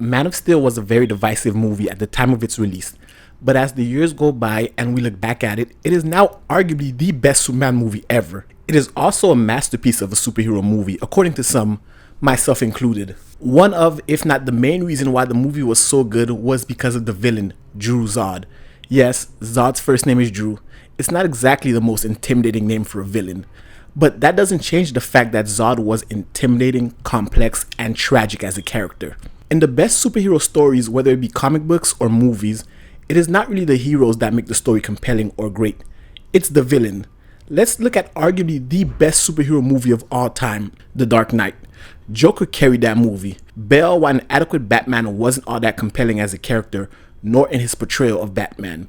Man of Steel was a very divisive movie at the time of its release, but as the years go by and we look back at it, it is now arguably the best Superman movie ever. It is also a masterpiece of a superhero movie, according to some, myself included. One of, if not the main reason why the movie was so good was because of the villain, Drew Zod. Yes, Zod's first name is Drew. It's not exactly the most intimidating name for a villain, but that doesn't change the fact that Zod was intimidating, complex, and tragic as a character. In the best superhero stories, whether it be comic books or movies, it is not really the heroes that make the story compelling or great. It's the villain. Let's look at arguably the best superhero movie of all time, The Dark Knight. Joker carried that movie. Bale, while an adequate Batman, wasn't all that compelling as a character, nor in his portrayal of Batman.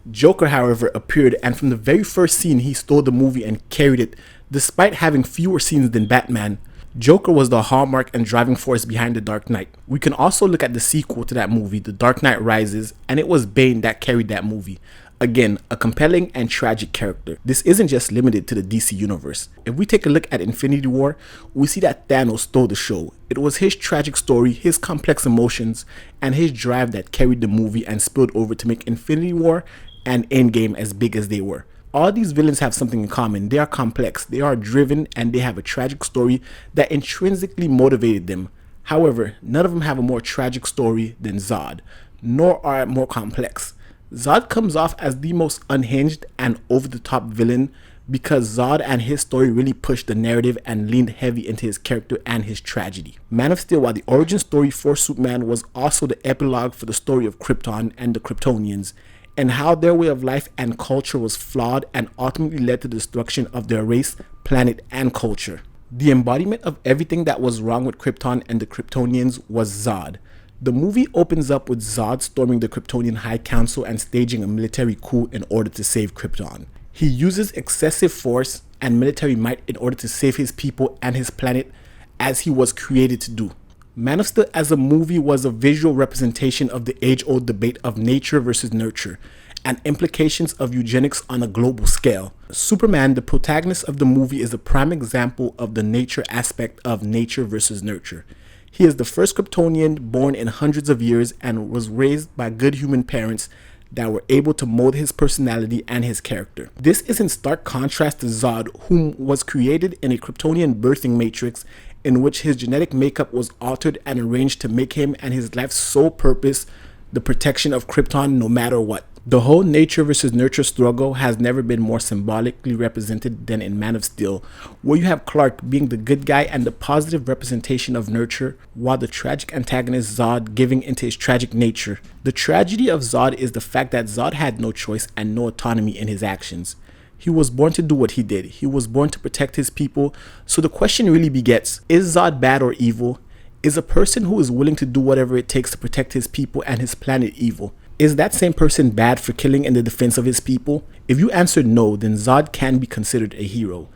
Joker, however, appeared, and from the very first scene he stole the movie and carried it, despite having fewer scenes than Batman. Joker was the hallmark and driving force behind The Dark Knight. We can also look at the sequel to that movie, The Dark Knight Rises, and it was Bane that carried that movie. Again, a compelling and tragic character. This isn't just limited to the DC universe. If we take a look at Infinity War, we see that Thanos stole the show. It was his tragic story, his complex emotions, and his drive that carried the movie and spilled over to make Infinity War and Endgame as big as they were. All these villains have something in common. They are complex, they are driven, and they have a tragic story that intrinsically motivated them. However, none of them have a more tragic story than Zod, nor are more complex. Zod comes off as the most unhinged and over-the-top villain because Zod and his story really pushed the narrative and leaned heavy into his character and his tragedy. Man of Steel, while the origin story for Superman, was also the epilogue for the story of Krypton and the Kryptonians, and how their way of life and culture was flawed and ultimately led to the destruction of their race, planet, and culture. The embodiment of everything that was wrong with Krypton and the Kryptonians was Zod. The movie opens up with Zod storming the Kryptonian High Council and staging a military coup in order to save Krypton. He uses excessive force and military might in order to save his people and his planet, as he was created to do. Man of Steel as a movie was a visual representation of the age-old debate of nature versus nurture and implications of eugenics on a global scale. Superman, the protagonist of the movie, is a prime example of the nature aspect of nature versus nurture. He is the first Kryptonian born in hundreds of years and was raised by good human parents that were able to mold his personality and his character. This is in stark contrast to Zod, whom was created in a Kryptonian birthing matrix in which his genetic makeup was altered and arranged to make him and his life's sole purpose the protection of Krypton no matter what. The whole nature versus nurture struggle has never been more symbolically represented than in Man of Steel, where you have Clark being the good guy and the positive representation of nurture, while the tragic antagonist Zod giving into his tragic nature. The tragedy of Zod is the fact that Zod had no choice and no autonomy in his actions. He was born to do what he did. He was born to protect his people. So the question really begets, is Zod bad or evil? Is a person who is willing to do whatever it takes to protect his people and his planet evil? Is that same person bad for killing in the defense of his people? If you answered no, then Zod can be considered a hero.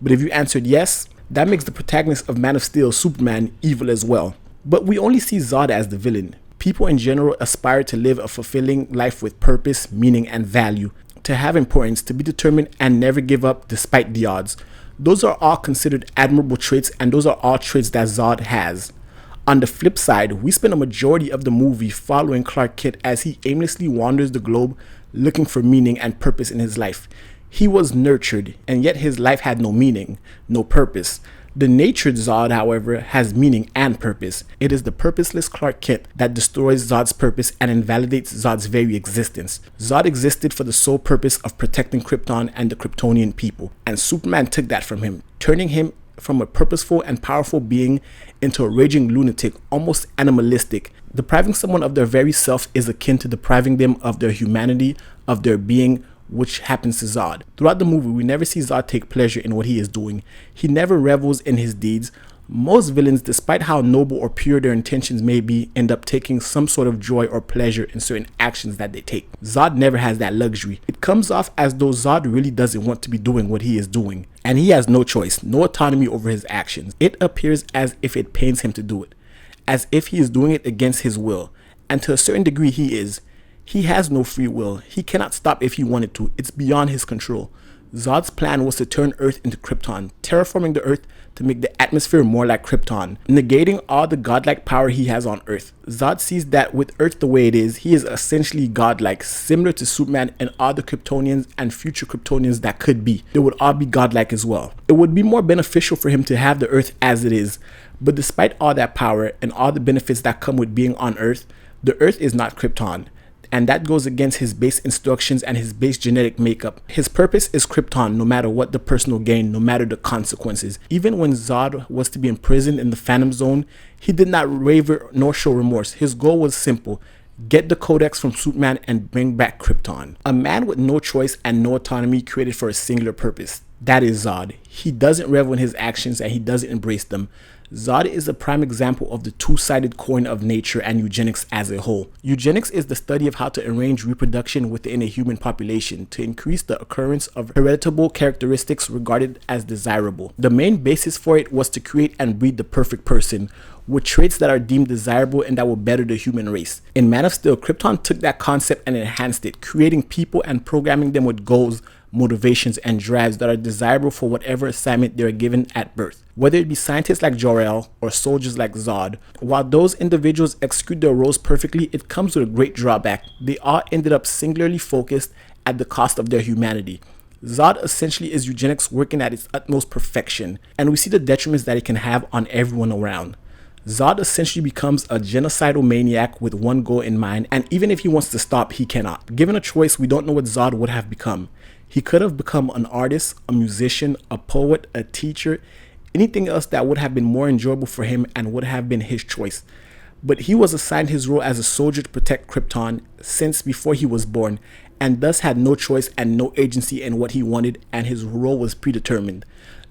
But if you answered yes, that makes the protagonist of Man of Steel, Superman, evil as well. But we only see Zod as the villain. People in general aspire to live a fulfilling life with purpose, meaning, and value, to have importance, to be determined, and never give up despite the odds. Those are all considered admirable traits, and those are all traits that Zod has. On the flip side, we spend a majority of the movie following Clark Kent as he aimlessly wanders the globe looking for meaning and purpose in his life. He was nurtured, and yet his life had no meaning, no purpose. The natured Zod, however, has meaning and purpose. It is the purposeless Clark Kent that destroys Zod's purpose and invalidates Zod's very existence. Zod existed for the sole purpose of protecting Krypton and the Kryptonian people, and Superman took that from him, turning him from a purposeful and powerful being into a raging lunatic, almost animalistic. Depriving someone of their very self is akin to depriving them of their humanity, of their being, which happens to Zod. Throughout the movie, we never see Zod take pleasure in what he is doing. He never revels in his deeds. Most villains, despite how noble or pure their intentions may be, end up taking some sort of joy or pleasure in certain actions that they take. Zod never has that luxury. It comes off as though Zod really doesn't want to be doing what he is doing, and he has no choice, no autonomy over his actions. It appears as if it pains him to do it, as if he is doing it against his will, and to a certain degree he is. He has no free will. He cannot stop if he wanted to. It's beyond his control. Zod's plan was to turn Earth into Krypton, terraforming the Earth to make the atmosphere more like Krypton, negating all the godlike power he has on Earth. Zod sees that with Earth the way it is, he is essentially godlike, similar to Superman and all the Kryptonians and future Kryptonians that could be. They would all be godlike as well. It would be more beneficial for him to have the Earth as it is, but despite all that power and all the benefits that come with being on Earth, the Earth is not Krypton. And that goes against his base instructions and his base genetic makeup. His purpose is Krypton, no matter what the personal gain, no matter the consequences. Even when Zod was to be imprisoned in the Phantom Zone, he did not waver nor show remorse. His goal was simple: get the Codex from Superman and bring back Krypton. A man with no choice and no autonomy created for a singular purpose. That is Zod. He doesn't revel in his actions and he doesn't embrace them. Zod is a prime example of the two-sided coin of nature and eugenics as a whole. Eugenics is the study of how to arrange reproduction within a human population to increase the occurrence of heritable characteristics regarded as desirable. The main basis for it was to create and breed the perfect person, with traits that are deemed desirable and that will better the human race. In Man of Steel, Krypton took that concept and enhanced it, creating people and programming them with goals, motivations, and drives that are desirable for whatever assignment they are given at birth. Whether it be scientists like Jor-El or soldiers like Zod, while those individuals execute their roles perfectly, it comes with a great drawback. They all ended up singularly focused at the cost of their humanity. Zod essentially is eugenics working at its utmost perfection, and we see the detriments that it can have on everyone around. Zod essentially becomes a genocidal maniac with one goal in mind, and even if he wants to stop, he cannot. Given a choice, we don't know what Zod would have become. He could have become an artist, a musician, a poet, a teacher, anything else that would have been more enjoyable for him and would have been his choice. But he was assigned his role as a soldier to protect Krypton since before he was born, and thus had no choice and no agency in what he wanted, and his role was predetermined.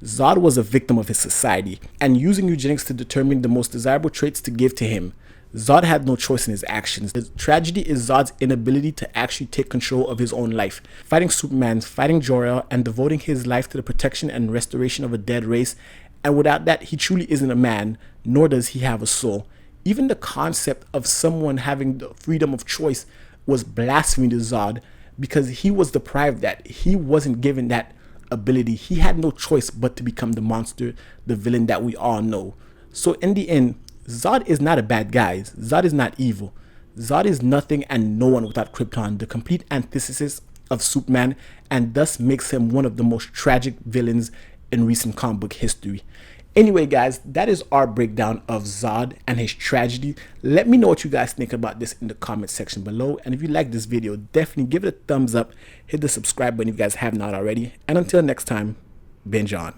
Zod was a victim of his society, and using eugenics to determine the most desirable traits to give to him. Zod had no choice in his actions. The tragedy is Zod's inability to actually take control of his own life, fighting Superman, fighting Jor-El, and devoting his life to the protection and restoration of a dead race, and without that, he truly isn't a man, nor does he have a soul. Even the concept of someone having the freedom of choice was blasphemy to Zod, because he was deprived that. He wasn't given that ability. He had no choice but to become the monster, the villain that we all know. So in the end, Zod is not a bad guy. Zod is not evil. Zod is nothing and no one without Krypton, the complete antithesis of Superman, and thus makes him one of the most tragic villains in recent comic book history. Anyway guys, that is our breakdown of Zod and his tragedy. Let me know what you guys think about this in the comment section below, and if you like this video, definitely give it a thumbs up, hit the subscribe button if you guys have not already, and until next time, binge on.